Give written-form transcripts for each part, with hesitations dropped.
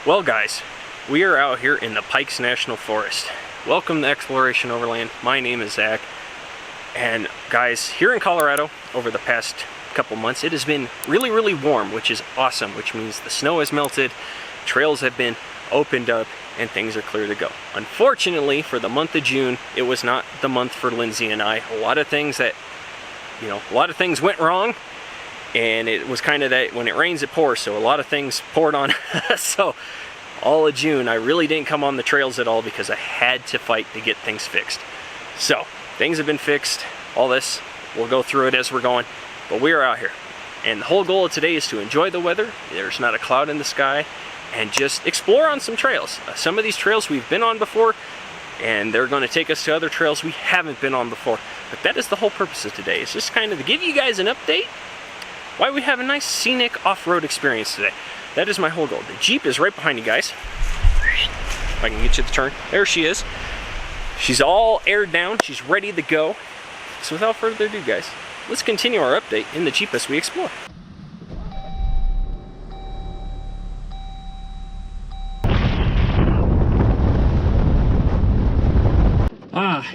Well guys, we are out here in the Pikes National Forest. Welcome to Exploration Overland. My name is Zach. And guys, here in Colorado, over the past couple months, it has been really warm, which is awesome, which means the snow has melted, trails have been opened up, and things are clear to go. Unfortunately, for the month of June, it was not the month for Lindsay and I. A lot of things went wrong. And it was kind of that when it rains it pours, so a lot of things poured on us. So all of June I really didn't come on the trails at all because I had to fight to get things fixed. So things have been fixed, all this, we'll go through it as we're going, but we are out here. And the whole goal of today is to enjoy the weather, there's not a cloud in the sky, and just explore on some trails. Some of these trails we've been on before, and they're going to take us to other trails we haven't been on before. But that is the whole purpose of today, it's just kind of to give you guys an update why we have a nice scenic off-road experience today. That is my whole goal. The Jeep is right behind you guys. If I can get you to turn. There she is. She's all aired down. She's ready to go. So without further ado, guys, let's continue our update in the Jeep as we explore.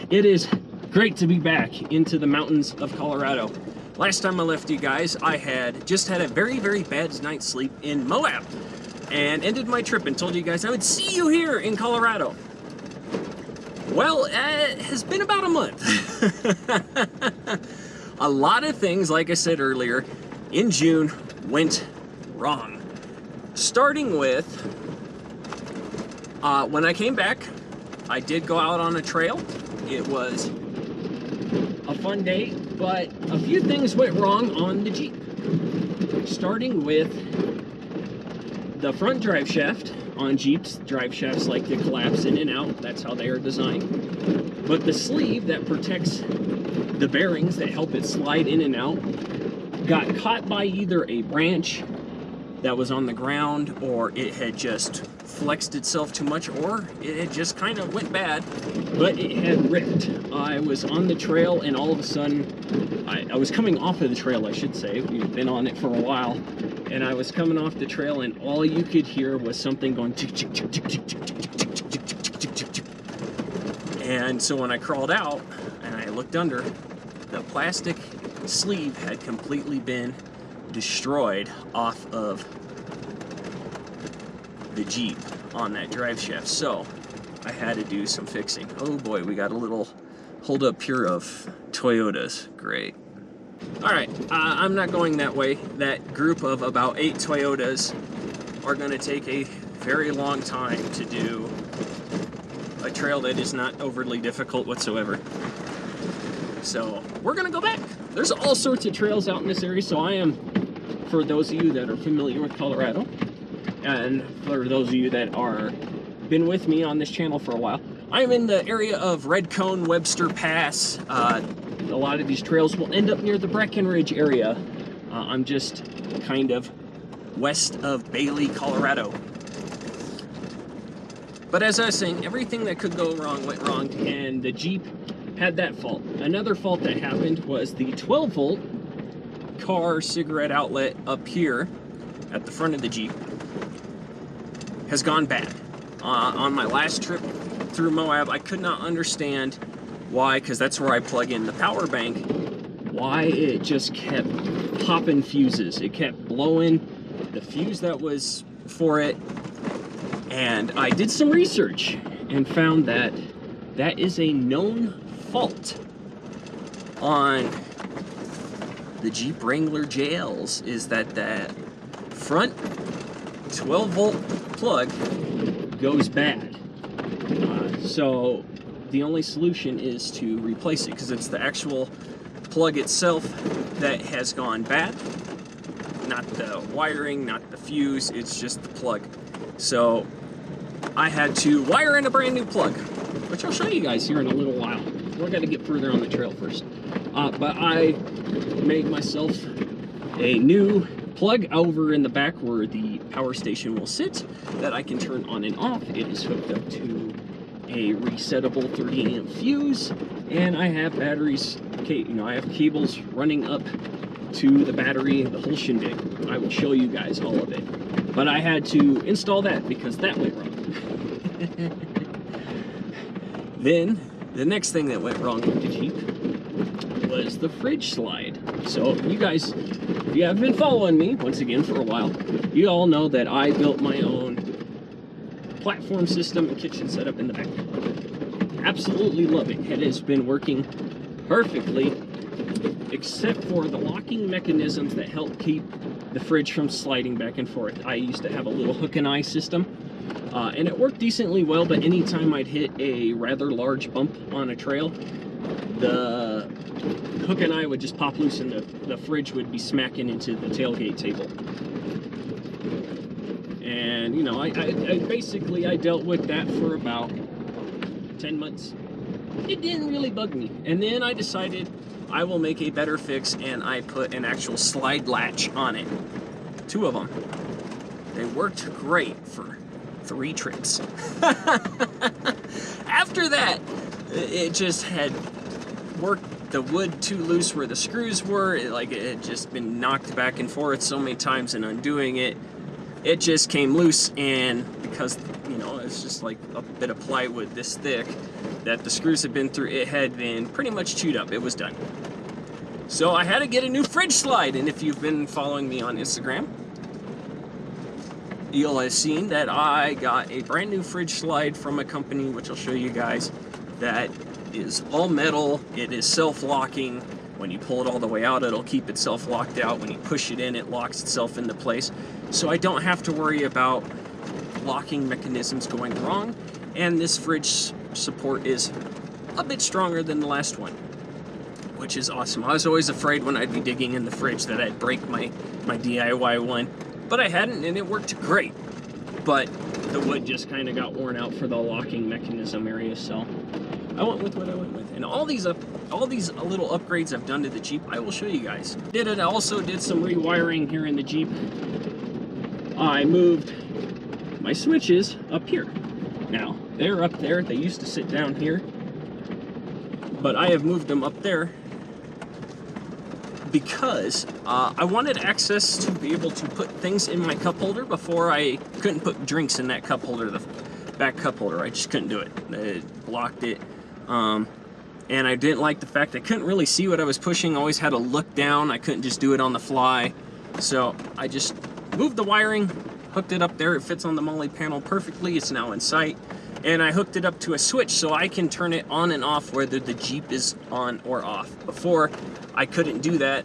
It is great to be back into the mountains of Colorado. Last time I left you guys, I had just had a very bad night's sleep in Moab and ended my trip and told you guys I would see you here in Colorado. Well, it has been about a month. A lot of things, like I said earlier, in June went wrong. Starting with, when I came back, I did go out on a trail. It was a fun day, but a few things went wrong on the Jeep. Starting with the front drive shaft. On Jeeps, drive shafts like to collapse in and out. That's how they are designed. But the sleeve that protects the bearings that help it slide in and out got caught by either a branch that was on the ground, or it had just flexed itself too much, or it had just kind of went bad, but it had ripped. I was on the trail and all of a sudden, I was coming off of the trail, I should say. We've been on it for a while, and I was coming off the trail and all you could hear was something going tick, tick, tick, tick, tick, tick, tick, tick, tick, tick, tick, tick, tick, tick. And so when I crawled out and I looked under, the plastic sleeve had completely been destroyed off of the Jeep on that drive shaft. So I had to do some fixing. Oh boy, we got a little hold up here of Toyotas. Great. All right, I'm not going that way. That group of about 8 Toyotas are going to take a very long time to do a trail that is not overly difficult whatsoever. So we're going to go back. There's all sorts of trails out in this area, so I am, for those of you that are familiar with Colorado, and for those of you that are been with me on this channel for a while, I'm in the area of Red Cone, Webster Pass. A lot of these trails will end up near the Breckenridge area. I'm just kind of west of Bailey, Colorado. But as I was saying, everything that could go wrong went wrong, and the Jeep had that fault. Another fault that happened was the 12-volt car cigarette outlet up here at the front of the Jeep has gone bad. On my last trip through Moab, I could not understand why, because that's where I plug in the power bank, why it just kept popping fuses. It kept blowing the fuse that was for it, and I did some research and found that that is a known fault on the Jeep Wrangler JLs, is that that front 12-volt plug goes bad. So the only solution is to replace it, because it's the actual plug itself that has gone bad, not the wiring, not the fuse, it's just the plug. So I had to wire in a brand new plug, which I'll show you guys here in a little while. We're going to get further on the trail first. But I made myself a new plug over in the back where the power station will sit that I can turn on and off. It is hooked up to a resettable 30 amp fuse, and I have batteries, I have cables running up to the battery, the whole shindig. I will show you guys all of it. But I had to install that because that went wrong. Then, the next thing that went wrong with the Jeep was the fridge slide. So you guys, if you have been following me, once again for a while, you all know that I built my own platform system and kitchen setup in the back. Absolutely love it. It has been working perfectly, except for the locking mechanisms that help keep the fridge from sliding back and forth. I used to have a little hook and eye system, and it worked decently well, but anytime I'd hit a rather large bump on a trail, the hook and eye would just pop loose and the fridge would be smacking into the tailgate table. And you know, I basically dealt with that for about 10 months. It didn't really bug me. And then I decided I will make a better fix, and I put an actual slide latch on it. 2 of them. They worked great for 3 trips. After that, it just had worked the wood too loose where the screws were. It had just been knocked back and forth so many times, and undoing it, it just came loose. And because, you know, it's just like a bit of plywood this thick that the screws had been through, it had been pretty much chewed up. It was done. So I had to get a new fridge slide, and if you've been following me on Instagram, you'll have seen that I got a brand new fridge slide from a company, which I'll show you guys, that is all metal. It is self-locking. When you pull it all the way out, it'll keep itself locked out. When you push it in, it locks itself into place. So I don't have to worry about locking mechanisms going wrong, and this fridge support is a bit stronger than the last one, which is awesome. I was always afraid when I'd be digging in the fridge that I'd break my DIY one, but I hadn't, and it worked great. But the wood just kind of got worn out for the locking mechanism area, so I went with what I went with. And all these little upgrades I've done to the Jeep, I will show you guys. I also did some rewiring here in the Jeep. I moved my switches up here. Now, they're up there. They used to sit down here, but I have moved them up there because I wanted access to be able to put things in my cup holder. Before, I couldn't put drinks in that cup holder, the back cup holder. I just couldn't do it. It blocked it. And I didn't like the fact I couldn't really see what I was pushing. I always had to look down. I couldn't just do it on the fly. So I just moved the wiring, hooked it up there. It fits on the MOLLE panel perfectly. It's now in sight. And I hooked it up to a switch so I can turn it on and off whether the Jeep is on or off. Before, I couldn't do that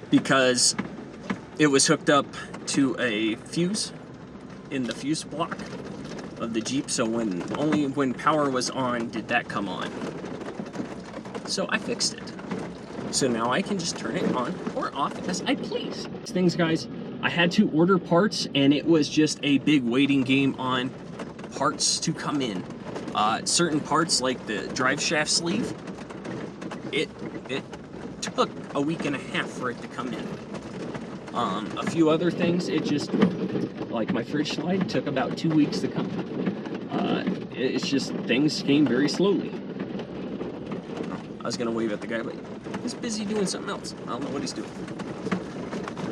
because it was hooked up to a fuse in the fuse block of the Jeep, so only when power was on did that come on. So I fixed it. So now I can just turn it on or off as I please. These things, guys, I had to order parts, and it was just a big waiting game on parts to come in. Certain parts, like the drive shaft sleeve, it took a week and a half for it to come in. A few other things, it just, like my fridge slide, took about 2 weeks to come. It's just, things came very slowly. I was gonna wave at the guy, but he's busy doing something else. I don't know what he's doing.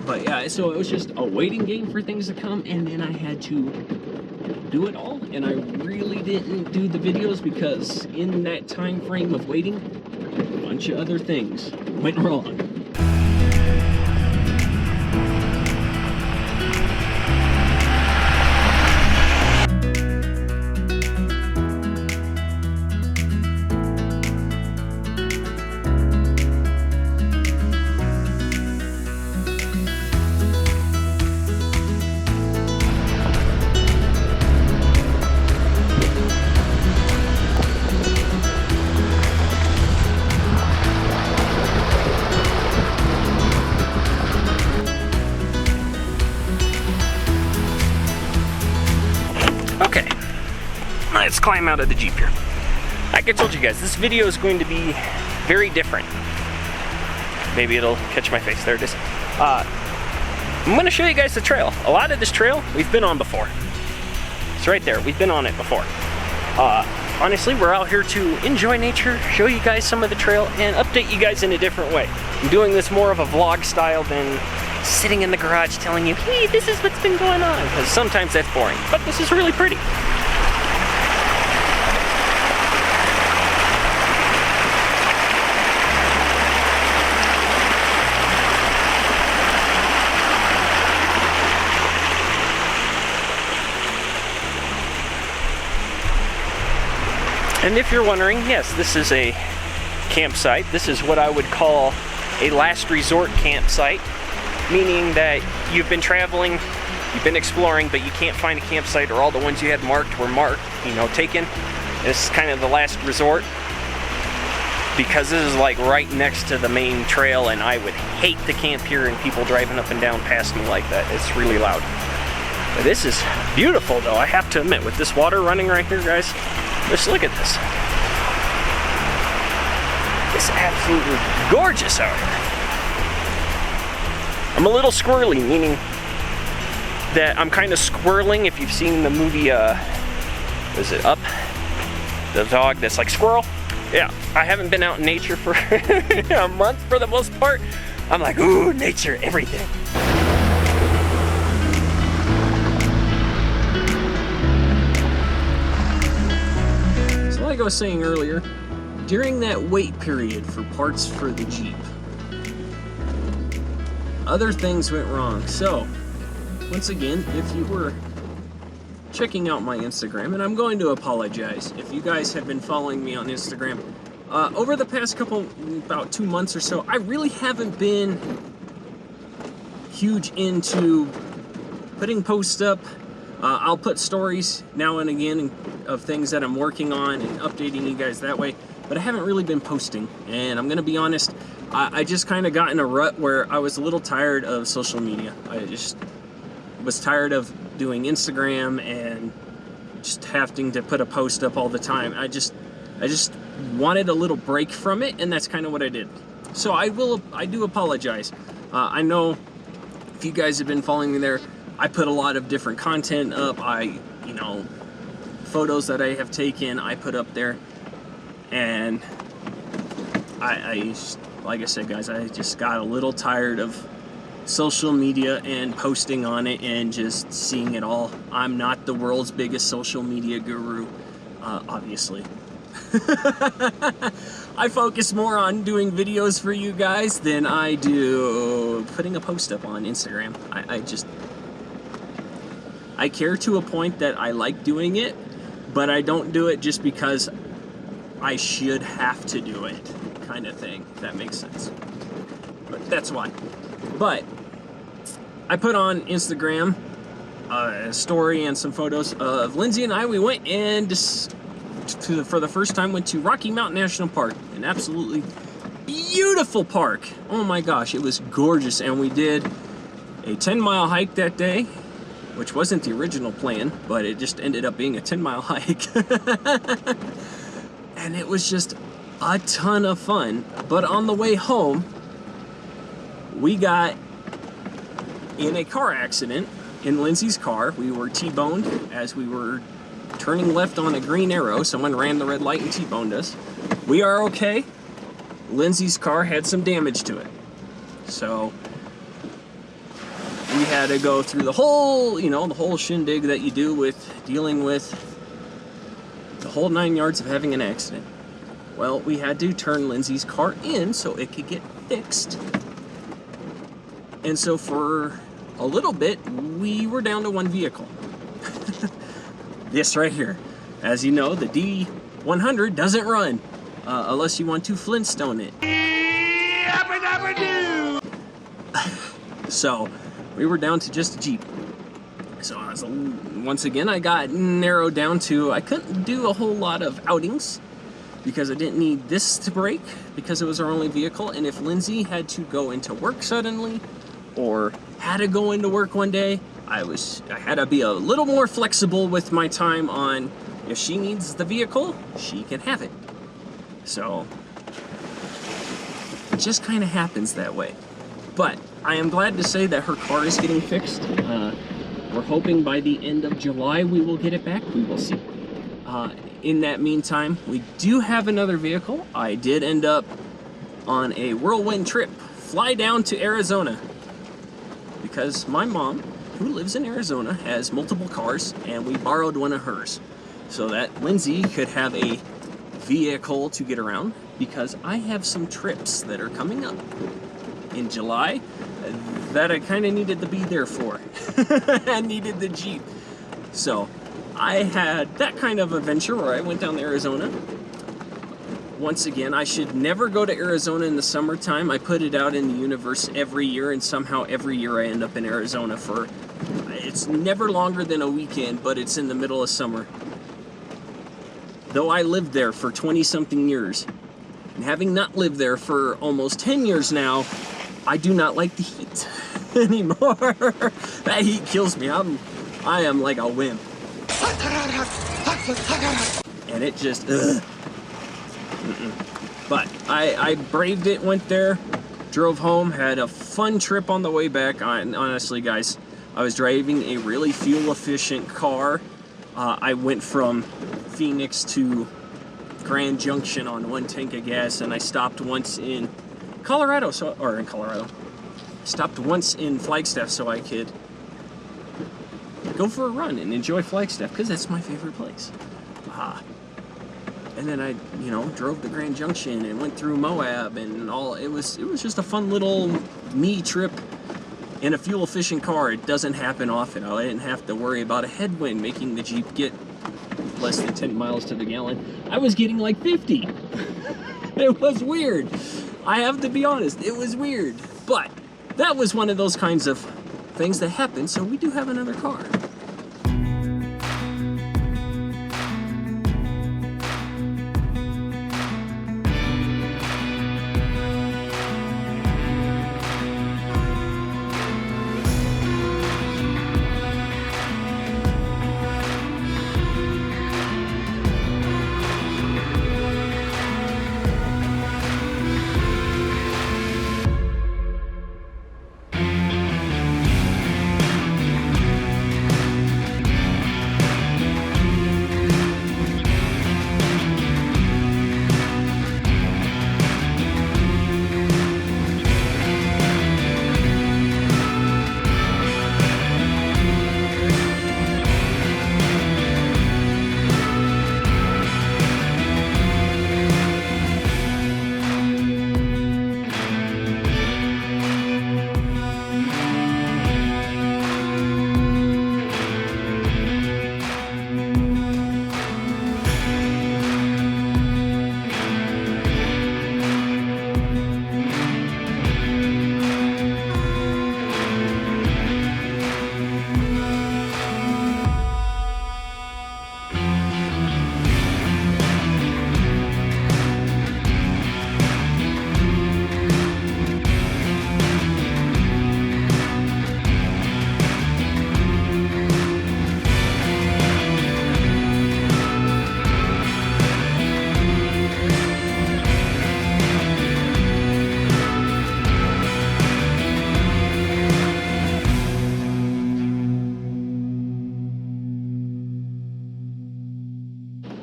But yeah, so it was just a waiting game for things to come, and then I had to do it all, and I really didn't do the videos because in that time frame of waiting, a bunch of other things went wrong. Okay, let's climb out of the Jeep here. Like I told you guys, this video is going to be very different. Maybe it'll catch my face. There it is. I'm going to show you guys the trail. A lot of this trail we've been on before. It's right there. We've been on it before. Honestly, we're out here to enjoy nature, show you guys some of the trail, and update you guys in a different way. I'm doing this more of a vlog style than sitting in the garage telling you, hey, this is what's been going on. Because sometimes that's boring, but this is really pretty. And if you're wondering, yes, this is a campsite. This is what I would call a last resort campsite, meaning that you've been traveling, you've been exploring, but you can't find a campsite, or all the ones you had marked were marked, taken. This is kind of the last resort, because this is like right next to the main trail, and I would hate to camp here and people driving up and down past me like that. It's really loud. But this is beautiful though, I have to admit, with this water running right here, guys. Just look at this. It's absolutely gorgeous out here. I'm a little squirrely, meaning that I'm kind of squirreling. If you've seen the movie, was it Up? The dog that's like squirrel? Yeah, I haven't been out in nature for a month for the most part. I'm like, ooh, nature, everything. Like I was saying earlier, during that wait period for parts for the Jeep, other things went wrong. So, once again, if you were checking out my Instagram, and I'm going to apologize if you guys have been following me on Instagram, over the past about 2 months or so, I really haven't been huge into putting posts up. I'll put stories now and again of things that I'm working on and updating you guys that way, but I haven't really been posting. And I'm gonna be honest, I just kind of got in a rut where I was a little tired of social media. I just was tired of doing Instagram and just having to put a post up all the time. I just wanted a little break from it, and that's kind of what I did. So I do apologize. I know if you guys have been following me there, I put a lot of different content up. Photos that I have taken, I put up there, and like I said, guys, I just got a little tired of social media and posting on it and just seeing it all. I'm not the world's biggest social media guru, obviously. I focus more on doing videos for you guys than I do putting a post up on Instagram. I care to a point that I like doing it, but I don't do it just because I should have to do it, kind of thing, if that makes sense. But that's why. But I put on Instagram a story and some photos of Lindsay and I. We went and for the first time went to Rocky Mountain National Park, an absolutely beautiful park. Oh my gosh, it was gorgeous. And we did a 10-mile hike that day, which wasn't the original plan, but it just ended up being a 10-mile hike. And it was just a ton of fun. But on the way home, we got in a car accident in Lindsay's car. We were T-boned as we were turning left on a green arrow. Someone ran the red light and T-boned us. We are okay. Lindsay's car had some damage to it. So we had to go through the whole, the whole shindig that you do with dealing with the whole 9 yards of having an accident. Well, we had to turn Lindsay's car in so it could get fixed. And so for a little bit, we were down to one vehicle. This right here. As you know, the D100 doesn't run unless you want to Flintstone it. So we were down to just a Jeep. So once again, I got narrowed down to, I couldn't do a whole lot of outings because I didn't need this to break because it was our only vehicle. And if Lindsay had to go into work suddenly or had to go into work one day, I had to be a little more flexible with my time on, if she needs the vehicle, she can have it. So it just kind of happens that way. But I am glad to say that her car is getting fixed. We're hoping by the end of July we will get it back. We will see. In that meantime, we do have another vehicle. I did end up on a whirlwind trip, fly down to Arizona. because my mom, who lives in Arizona, has multiple cars, and we borrowed one of hers so that Lindsay could have a vehicle to get around, because I have some trips that are coming up in July that I kind of needed to be there for. I needed the Jeep. So I had that kind of adventure where I went down to Arizona. Once again, I should never go to Arizona in the summertime. I put it out in the universe every year, and somehow every year I end up in Arizona for, it's never longer than a weekend, but it's in the middle of summer. Though I lived there for 20-something years, and having not lived there for almost 10 years now, I do not like the heat anymore. That heat kills me. I am like a wimp. And it just, But I braved it, went there, drove home, had a fun trip on the way back. Honestly, guys, I was driving a really fuel-efficient car. I went from Phoenix to Grand Junction on 1 tank of gas, and I stopped once in Colorado, stopped once in Flagstaff so I could go for a run and enjoy Flagstaff, because that's my favorite place. And then I, drove to Grand Junction and went through Moab and all. It was just a fun little me trip in a fuel-efficient car. It doesn't happen often. I didn't have to worry about a headwind making the Jeep get less than 10 miles to the gallon. I was getting like 50. It was weird. I have to be honest, it was weird. But that was one of those kinds of things that happened, so we do have another car.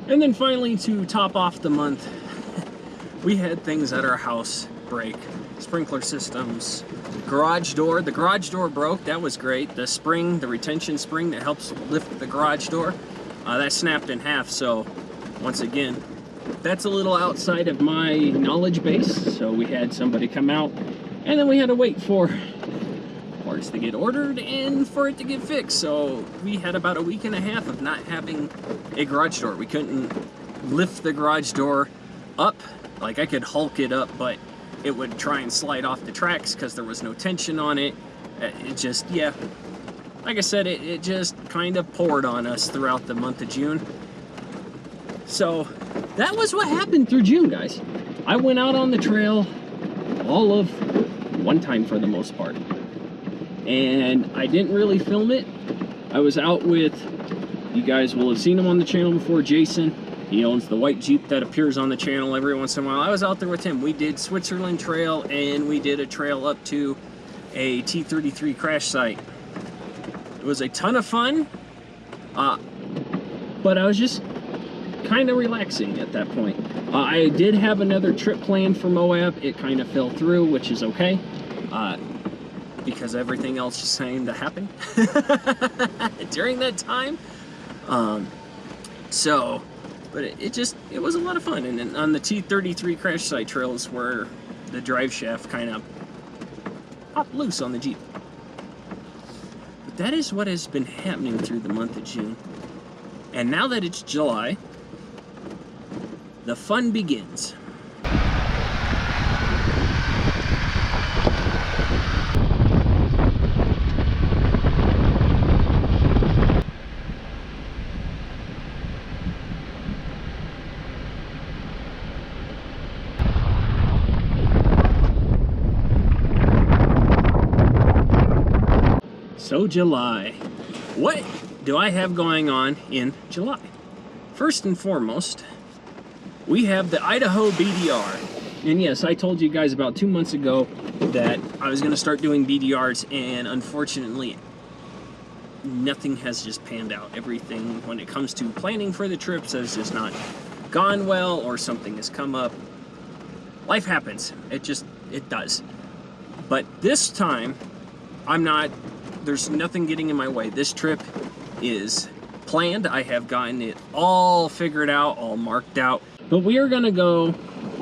And then finally, to top off the month, we had things at our house break. Sprinkler systems, garage door. The garage door broke. That was great. The spring, the retention spring that helps lift the garage door, that snapped in half. So once again, that's a little outside of my knowledge base. So we had somebody come out, and then we had to wait for parts to get ordered and for it to get fixed. So we had about a week and a half of not having a garage door. We couldn't lift the garage door up. Like, I could hulk it up, but it would try and slide off the tracks because there was no tension on it. It just, yeah, like I said, it just kind of poured on us throughout the month of June. So that was what happened through June, guys. I went out on the trail all of one time for the most part, and I didn't really film it. I was out with, you guys will have seen him on the channel before, Jason. He owns the white Jeep that appears on the channel every once in a while. I was out there with him. We did Switzerland Trail, and we did a trail up to a T-33 crash site. It was a ton of fun, but I was just kind of relaxing at that point. I did have another trip planned for Moab. It kind of fell through, which is okay. because everything else just seemed to happen during that time. But it was a lot of fun. And then on the T33 crash site trails where the drive shaft kind of popped loose on the Jeep. But that is what has been happening through the month of June. And now that it's July, the fun begins. So July, what do I have going on in July? First and foremost, we have the Idaho BDR. And yes, I told you guys about 2 months ago that I was going to start doing BDRs, and unfortunately, nothing has just panned out. Everything, when it comes to planning for the trips, has just not gone well, or something has come up. Life happens. It does. But this time, there's nothing getting in my way. This trip is planned. I have gotten it all figured out, all marked out. But we are gonna go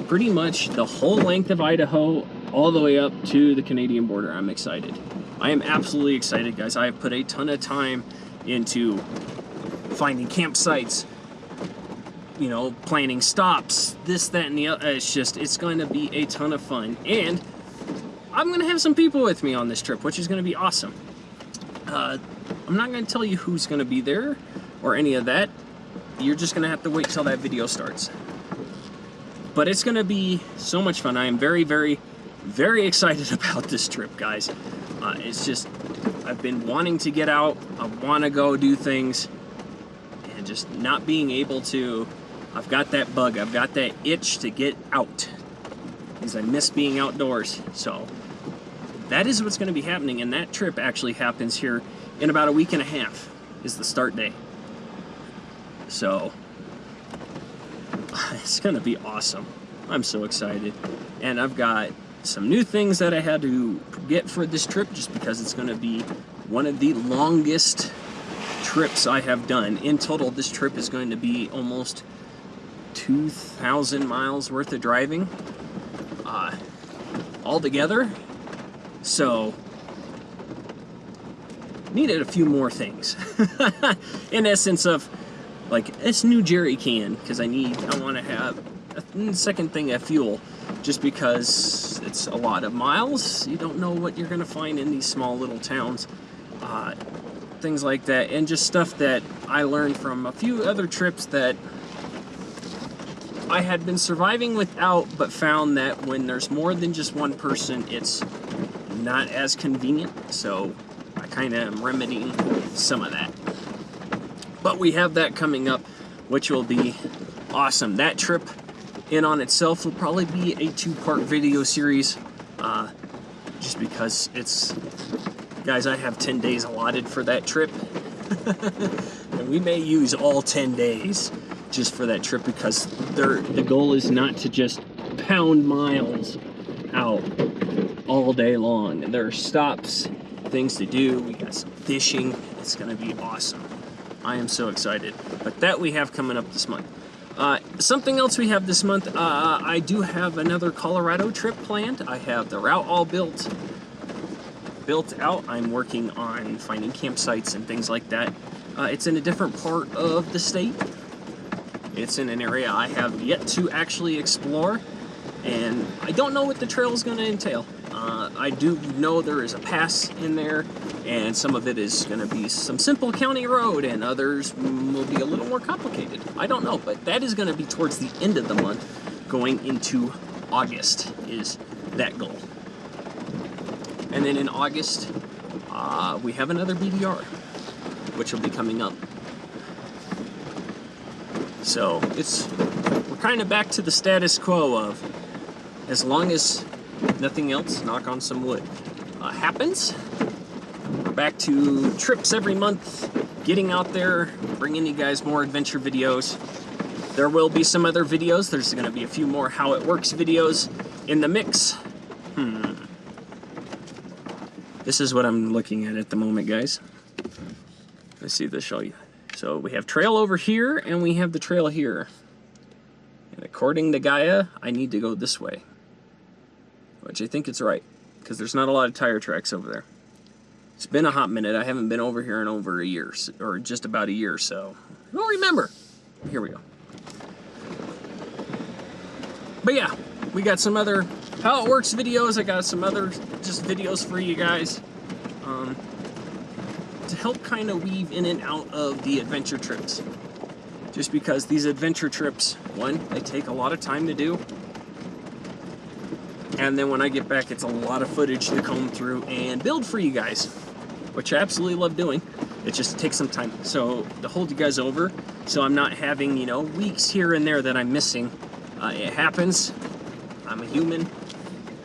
pretty much the whole length of Idaho, all the way up to the Canadian border. I'm excited. I am absolutely excited, guys. I have put a ton of time into finding campsites, you know, planning stops, this, that, and the other. It's going to be a ton of fun. And I'm gonna have some people with me on this trip, which is gonna be awesome. I'm not going to tell you who's going to be there or any of that. You're just going to have to wait till that video starts. But it's going to be so much fun. I am very, very, very excited about this trip, guys. I've been wanting to get out. I want to go do things. And just not being able to. I've got that bug. I've got that itch to get out. Because I miss being outdoors. So that is what's going to be happening, and that trip actually happens here in about a week and a half is the start day. So it's going to be awesome. I'm so excited. And I've got some new things that I had to get for this trip, just because it's going to be one of the longest trips I have done. In total, this trip is going to be almost 2,000 miles worth of driving altogether. So, needed a few more things. In essence of, like, this new jerry can, because I want to have a second thing of fuel, just because it's a lot of miles. You don't know what you're going to find in these small little towns. Things like that, and just stuff that I learned from a few other trips that I had been surviving without, but found that when there's more than just one person, it's not as convenient. So I kind of am remedying some of that. But we have that coming up, which will be awesome. That trip in on itself will probably be a 2-part video series, just because guys, I have 10 days allotted for that trip. And we may use all 10 days just for that trip, because the goal is not to just pound miles out all day long. And there are stops, things to do. We got some fishing. It's going to be awesome. I am so excited. But that we have coming up this month. Something else we have this month, I do have another Colorado trip planned. I have the route all built out. I'm working on finding campsites and things like that. It's in a different part of the state. It's in an area I have yet to actually explore, and I don't know what the trail is going to entail. I do know there is a pass in there, and some of it is going to be some simple county road, and others will be a little more complicated. I don't know, but that is going to be towards the end of the month, going into August is that goal. And then in August, we have another BDR, which will be coming up. So we're kind of back to the status quo of, as long as nothing else, knock on some wood, happens, we're back to trips every month, getting out there, bringing you guys more adventure videos. There will be some other videos. There's going to be a few more How It Works videos in the mix. This is what I'm looking at the moment, guys. Let's see this show you. So we have trail over here and we have the trail here. And according to Gaia, I need to go this way. Which I think it's right, because there's not a lot of tire tracks over there. It's been a hot minute. I haven't been over here in over a year, or just about a year, so I don't remember. Here we go. But yeah, we got some other how it works videos. I got some other just videos for you guys to help kind of weave in and out of the adventure trips. Just because these adventure trips, one, they take a lot of time to do. And then when I get back, it's a lot of footage to comb through and build for you guys, which I absolutely love doing. It just takes some time. So to hold you guys over, so I'm not having, you know, weeks here and there that I'm missing. It happens. I'm a human.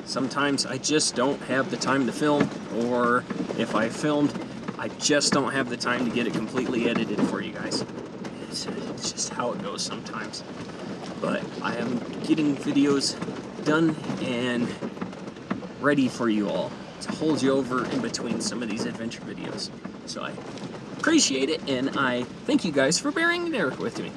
Sometimes I just don't have the time to film, or if I filmed, I just don't have the time to get it completely edited for you guys. It's just how it goes sometimes. But I am getting videos done and ready for you all to hold you over in between some of these adventure videos. So I appreciate it, and I thank you guys for bearing there with me.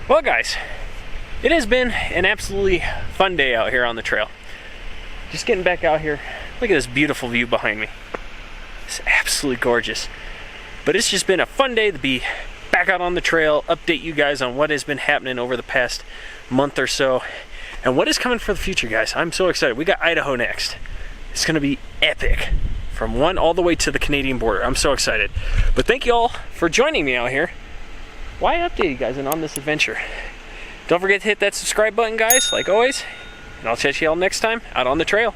Well, guys, it has been an absolutely fun day out here on the trail. Just getting back out here. Look at this beautiful view behind me. It's absolutely gorgeous. But it's just been a fun day to be back out on the trail, update you guys on what has been happening over the past month or so, and what is coming for the future, guys. I'm so excited. We got Idaho next. It's going to be epic. From one all the way to the Canadian border. I'm so excited. But thank you all for joining me out here. Why update you guys on this adventure? Don't forget to hit that subscribe button, guys, like always. And I'll catch you all next time out on the trail.